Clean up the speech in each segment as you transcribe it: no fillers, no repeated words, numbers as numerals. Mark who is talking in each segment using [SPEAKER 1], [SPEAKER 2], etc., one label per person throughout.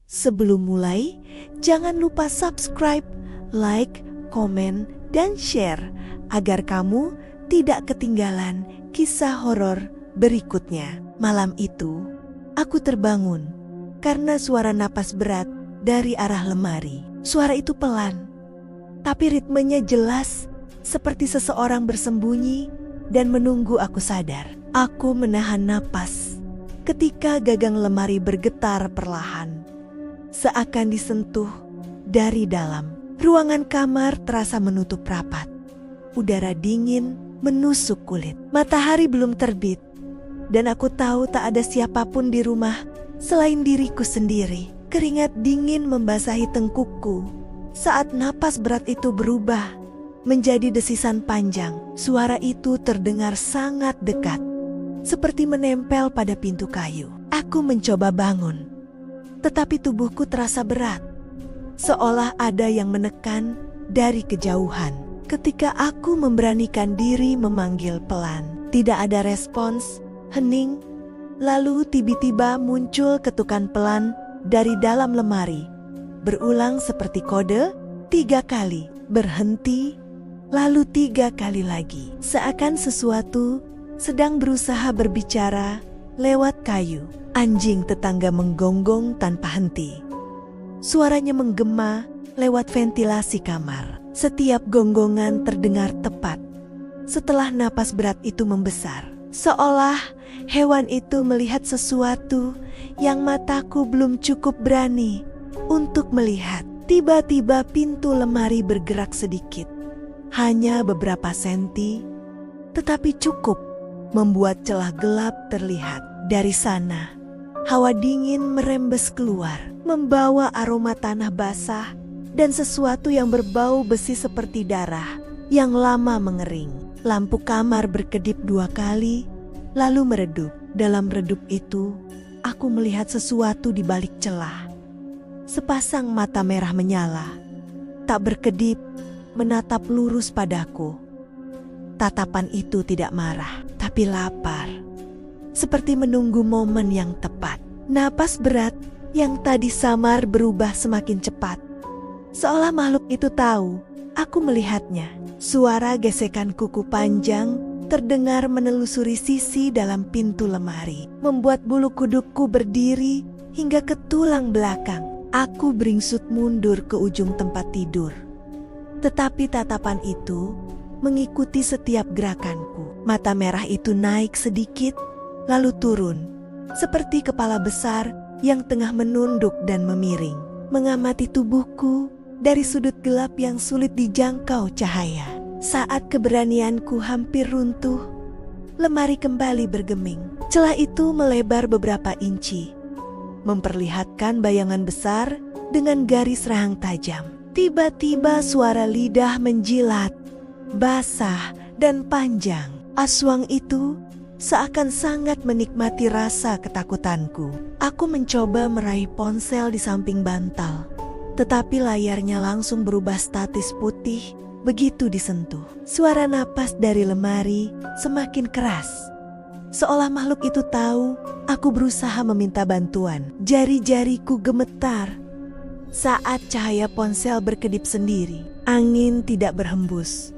[SPEAKER 1] Sebelum mulai, jangan lupa subscribe, like, komen, dan share agar kamu tidak ketinggalan kisah horor berikutnya. Malam itu, aku terbangun karena suara napas berat dari arah lemari. Suara itu pelan, tapi ritmenya jelas seperti seseorang bersembunyi dan menunggu aku sadar. Aku menahan napas ketika gagang lemari bergetar perlahan, seakan disentuh dari dalam. Ruangan kamar terasa menutup rapat. Udara dingin menusuk kulit. Matahari belum terbit, dan aku tahu tak ada siapapun di rumah selain diriku sendiri. Keringat dingin membasahi tengkukku saat napas berat itu berubah menjadi desisan panjang. Suara itu terdengar sangat dekat, seperti menempel pada pintu kayu. Aku mencoba bangun, tetapi tubuhku terasa berat, seolah ada yang menekan dari kejauhan. Ketika aku memberanikan diri memanggil pelan, tidak ada respons. Hening. Lalu tiba-tiba muncul ketukan pelan dari dalam lemari, berulang seperti kode 3 kali, berhenti, lalu 3 kali lagi. Seakan sesuatu sedang berusaha berbicara lewat kayu. Anjing tetangga menggonggong tanpa henti. Suaranya menggema lewat ventilasi kamar. Setiap gonggongan terdengar tepat setelah napas berat itu membesar. Seolah hewan itu melihat sesuatu yang mataku belum cukup berani untuk melihat. Tiba-tiba pintu lemari bergerak sedikit. Hanya beberapa senti, tetapi cukup membuat celah gelap terlihat. Dari sana, hawa dingin merembes keluar, membawa aroma tanah basah dan sesuatu yang berbau besi seperti darah yang lama mengering. Lampu kamar berkedip 2 kali, lalu meredup. Dalam redup itu, aku melihat sesuatu di balik celah. Sepasang mata merah menyala, tak berkedip, menatap lurus padaku. Tatapan itu tidak marah, tapi lapar, seperti menunggu momen yang tepat. Napas berat yang tadi samar berubah semakin cepat, seolah makhluk itu tahu aku melihatnya. Suara gesekan kuku panjang terdengar menelusuri sisi dalam pintu lemari, membuat bulu kudukku berdiri hingga ke tulang belakang. Aku beringsut mundur ke ujung tempat tidur, tetapi tatapan itu mengikuti setiap gerakanku. Mata merah itu naik sedikit, lalu turun, seperti kepala besar yang tengah menunduk dan memiring, mengamati tubuhku dari sudut gelap yang sulit dijangkau cahaya. Saat keberanianku hampir runtuh, lemari kembali bergeming. Celah itu melebar beberapa inci, memperlihatkan bayangan besar dengan garis rahang tajam. Tiba-tiba suara lidah menjilat, basah dan panjang. Aswang itu seakan sangat menikmati rasa ketakutanku. Aku mencoba meraih ponsel di samping bantal, tetapi layarnya langsung berubah statis putih begitu disentuh. Suara napas dari lemari semakin keras, seolah makhluk itu tahu aku berusaha meminta bantuan. Jari-jariku gemetar saat cahaya ponsel berkedip sendiri. Angin tidak berhembus,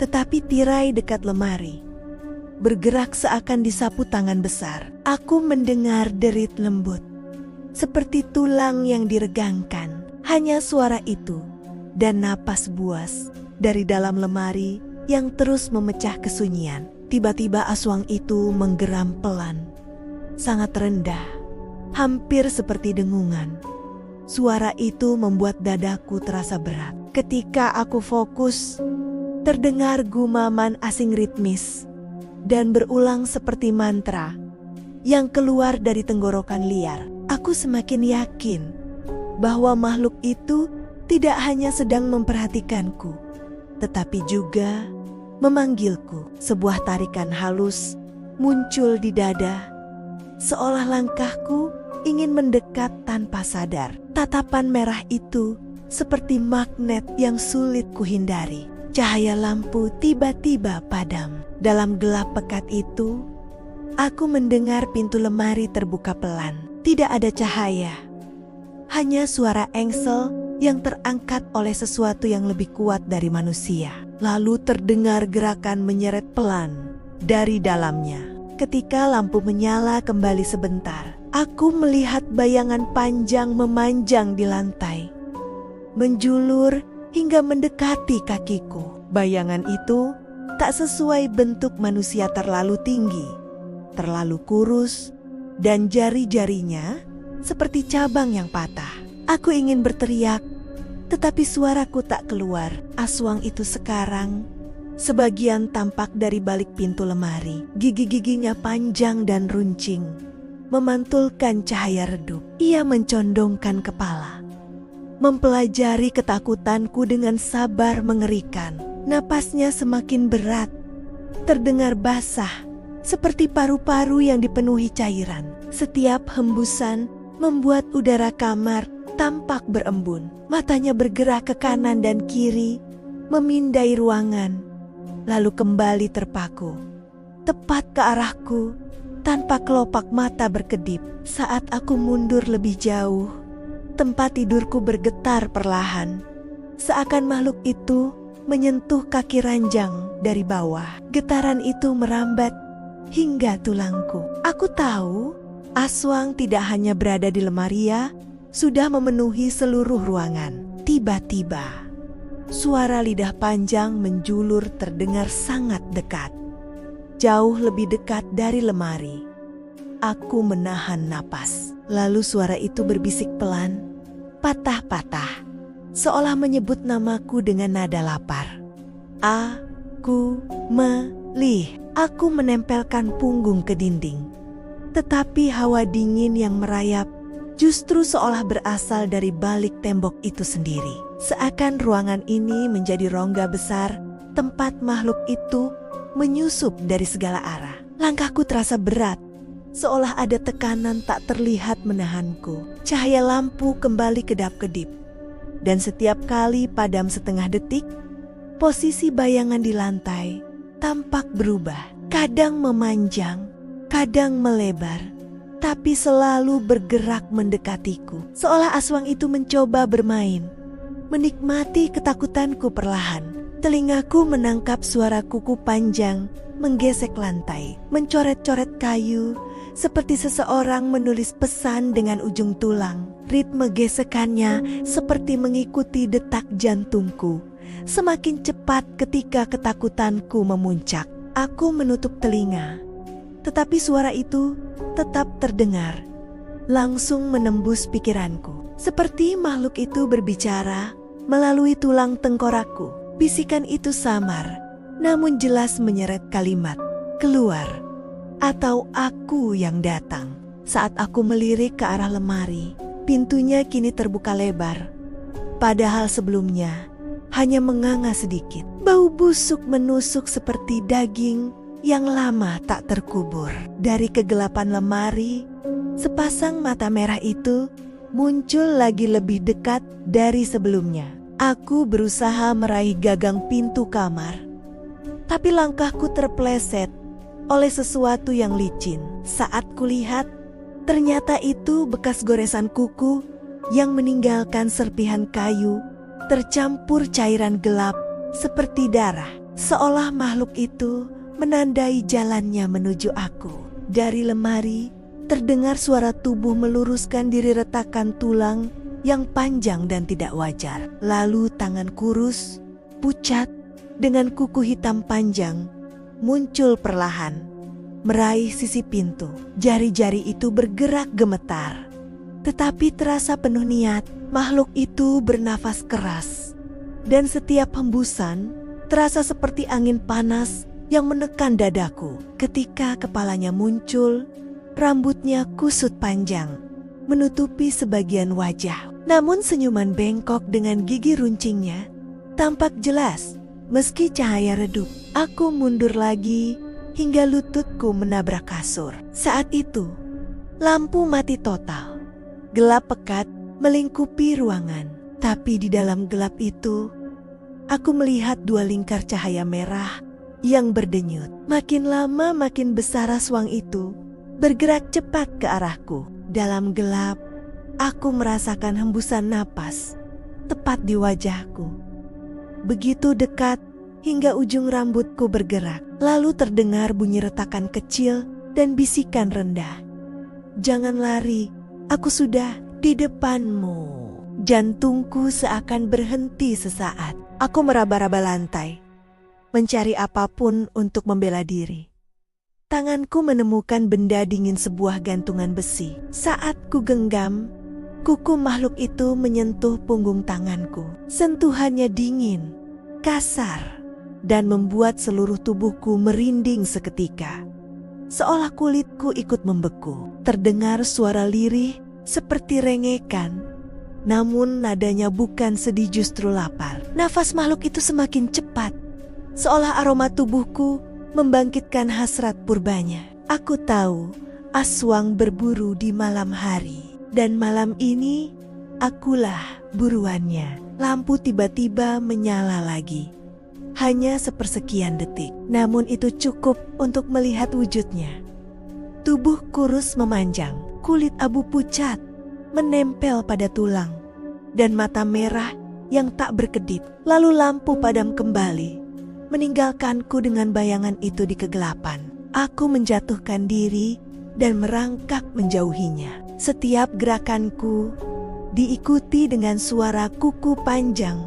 [SPEAKER 1] tetapi tirai dekat lemari bergerak seakan disapu tangan besar. Aku mendengar derit lembut, seperti tulang yang diregangkan. Hanya suara itu dan napas buas dari dalam lemari yang terus memecah kesunyian. Tiba-tiba aswang itu menggeram pelan, sangat rendah, hampir seperti dengungan. Suara itu membuat dadaku terasa berat. Ketika aku fokus, terdengar gumaman asing ritmis dan berulang seperti mantra yang keluar dari tenggorokan liar. Aku semakin yakin bahwa makhluk itu tidak hanya sedang memperhatikanku, tetapi juga memanggilku. Sebuah tarikan halus muncul di dada, seolah langkahku ingin mendekat tanpa sadar. Tatapan merah itu seperti magnet yang sulit kuhindari. Cahaya lampu tiba-tiba padam. Dalam gelap pekat itu, aku mendengar pintu lemari terbuka pelan. Tidak ada cahaya, hanya suara engsel yang terangkat oleh sesuatu yang lebih kuat dari manusia. Lalu terdengar gerakan menyeret pelan dari dalamnya. Ketika lampu menyala kembali sebentar, aku melihat bayangan panjang memanjang di lantai, menjulur hingga mendekati kakiku. Bayangan itu tak sesuai bentuk manusia, terlalu tinggi, terlalu kurus, dan jari-jarinya seperti cabang yang patah. Aku ingin berteriak, tetapi suaraku tak keluar. Aswang itu sekarang sebagian tampak dari balik pintu lemari. Gigi-giginya panjang dan runcing, memantulkan cahaya redup. Ia mencondongkan kepala, mempelajari ketakutanku dengan sabar mengerikan. Napasnya semakin berat, terdengar basah, seperti paru-paru yang dipenuhi cairan. Setiap hembusan membuat udara kamar tampak berembun. Matanya bergerak ke kanan dan kiri, memindai ruangan, lalu kembali terpaku, tepat ke arahku, tanpa kelopak mata berkedip. Saat aku mundur lebih jauh, tempat tidurku bergetar perlahan, seakan makhluk itu menyentuh kaki ranjang dari bawah. Getaran itu merambat hingga tulangku. Aku tahu Aswang tidak hanya berada di lemari, sudah memenuhi seluruh ruangan. Tiba-tiba suara lidah panjang menjulur terdengar sangat dekat, jauh lebih dekat dari lemari. Aku menahan napas. Lalu suara itu berbisik pelan, patah-patah, seolah menyebut namaku dengan nada lapar. Aku melih. Aku menempelkan punggung ke dinding. Tetapi hawa dingin yang merayap justru seolah berasal dari balik tembok itu sendiri. Seakan ruangan ini menjadi rongga besar tempat makhluk itu menyusup dari segala arah. Langkahku terasa berat, seolah ada tekanan tak terlihat menahanku. Cahaya lampu kembali kedap-kedip, dan setiap kali padam setengah detik, posisi bayangan di lantai tampak berubah. Kadang memanjang, kadang melebar, tapi selalu bergerak mendekatiku. Seolah Aswang itu mencoba bermain, menikmati ketakutanku perlahan. Telingaku menangkap suara kuku panjang menggesek lantai, mencoret-coret kayu, seperti seseorang menulis pesan dengan ujung tulang. Ritme gesekannya seperti mengikuti detak jantungku, semakin cepat ketika ketakutanku memuncak. Aku menutup telinga, tetapi suara itu tetap terdengar, langsung menembus pikiranku. Seperti makhluk itu berbicara melalui tulang tengkorakku. Bisikan itu samar, namun jelas menyeret kalimat, keluar, atau aku yang datang. Saat aku melirik ke arah lemari, pintunya kini terbuka lebar, padahal sebelumnya hanya menganga sedikit. Bau busuk menusuk seperti daging yang lama tak terkubur. Dari kegelapan lemari, sepasang mata merah itu muncul lagi lebih dekat dari sebelumnya. Aku berusaha meraih gagang pintu kamar, tapi langkahku terpeleset oleh sesuatu yang licin. Saat kulihat, ternyata itu bekas goresan kuku yang meninggalkan serpihan kayu tercampur cairan gelap seperti darah. Seolah makhluk itu menandai jalannya menuju aku. Dari lemari terdengar suara tubuh meluruskan diri retakan tulang yang panjang dan tidak wajar. Lalu tangan kurus, pucat, dengan kuku hitam panjang muncul perlahan, meraih sisi pintu. Jari-jari itu bergerak gemetar, tetapi terasa penuh niat. Makhluk itu bernafas keras, dan setiap hembusan terasa seperti angin panas yang menekan dadaku. Ketika kepalanya muncul, rambutnya kusut panjang, menutupi sebagian wajah. Namun senyuman bengkok dengan gigi runcingnya tampak jelas meski cahaya redup. Aku mundur lagi hingga lututku menabrak kasur. Saat itu, lampu mati total. Gelap pekat melingkupi ruangan. Tapi di dalam gelap itu, aku melihat dua lingkar cahaya merah yang berdenyut. Makin lama makin besar Aswang itu bergerak cepat ke arahku. Dalam gelap, Aku merasakan hembusan napas tepat di wajahku. Begitu dekat hingga ujung rambutku bergerak. Lalu terdengar bunyi retakan kecil dan bisikan rendah. "Jangan lari, aku sudah di depanmu." Jantungku seakan berhenti sesaat. Aku meraba-raba lantai, mencari apapun untuk membela diri. Tanganku menemukan benda dingin, sebuah gantungan besi. Saat ku genggam, kuku makhluk itu menyentuh punggung tanganku. Sentuhannya dingin, kasar, dan membuat seluruh tubuhku merinding seketika. Seolah kulitku ikut membeku. Terdengar suara lirih seperti rengekan, namun nadanya bukan sedih, justru lapar. Nafas makhluk itu semakin cepat, seolah aroma tubuhku membangkitkan hasrat purbanya. Aku tahu Aswang berburu di malam hari, dan malam ini akulah buruannya. Lampu tiba-tiba menyala lagi. Hanya sepersekian detik, namun itu cukup untuk melihat wujudnya. Tubuh kurus memanjang, kulit abu pucat menempel pada tulang, dan mata merah yang tak berkedip. Lalu lampu padam kembali, meninggalkanku dengan bayangan itu di kegelapan. Aku menjatuhkan diri dan merangkak menjauhinya. Setiap gerakanku diikuti dengan suara kuku panjang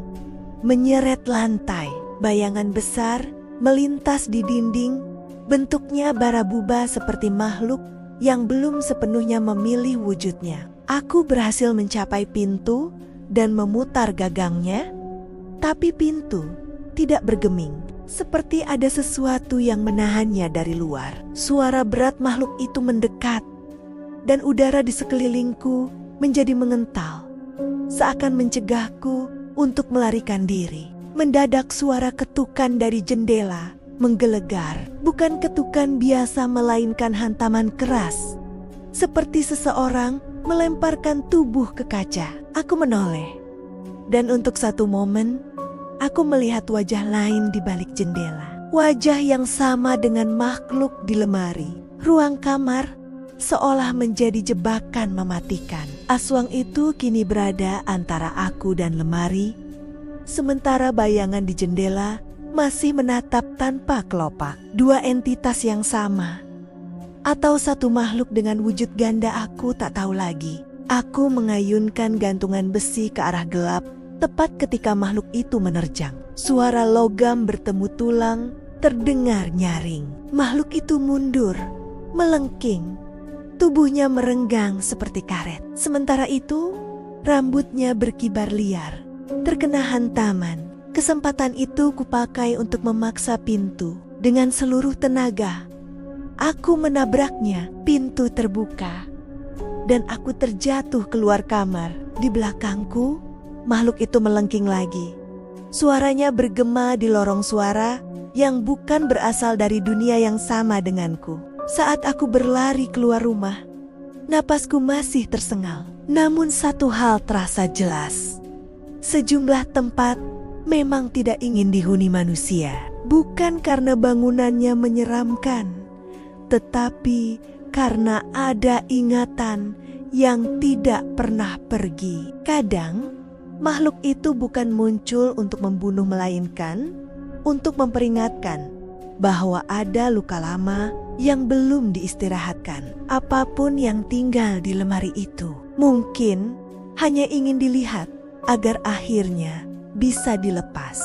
[SPEAKER 1] menyeret lantai. Bayangan besar melintas di dinding, bentuknya barabuba seperti makhluk yang belum sepenuhnya memilih wujudnya. Aku berhasil mencapai pintu dan memutar gagangnya, tapi pintu tidak bergeming, seperti ada sesuatu yang menahannya dari luar. Suara berat makhluk itu mendekat, dan udara di sekelilingku menjadi mengental, seakan mencegahku untuk melarikan diri. Mendadak suara ketukan dari jendela menggelegar. Bukan ketukan biasa, melainkan hantaman keras, seperti seseorang melemparkan tubuh ke kaca. Aku menoleh, dan untuk satu momen aku melihat wajah lain di balik jendela. Wajah yang sama dengan makhluk di lemari. Ruang kamar seolah menjadi jebakan mematikan. Aswang itu kini berada antara aku dan lemari, sementara bayangan di jendela masih menatap tanpa kelopak. Dua entitas yang sama, atau satu makhluk dengan wujud ganda, aku tak tahu lagi. Aku mengayunkan gantungan besi ke arah gelap, tepat ketika makhluk itu menerjang. Suara logam bertemu tulang terdengar nyaring. Makhluk itu mundur, melengking, tubuhnya merenggang seperti karet. Sementara itu, rambutnya berkibar liar, terkena hantaman. Kesempatan itu kupakai untuk memaksa pintu. Dengan seluruh tenaga, aku menabraknya. Pintu terbuka, dan aku terjatuh keluar kamar. Di belakangku, makhluk itu melengking lagi. Suaranya bergema di lorong suara yang bukan berasal dari dunia yang sama denganku. Saat aku berlari keluar rumah, napasku masih tersengal. Namun satu hal terasa jelas. Sejumlah tempat memang tidak ingin dihuni manusia. Bukan karena bangunannya menyeramkan, tetapi karena ada ingatan yang tidak pernah pergi. Kadang, makhluk itu bukan muncul untuk membunuh, melainkan untuk memperingatkan bahwa ada luka lama yang belum diistirahatkan. Apapun yang tinggal di lemari itu mungkin hanya ingin dilihat agar akhirnya bisa dilepas.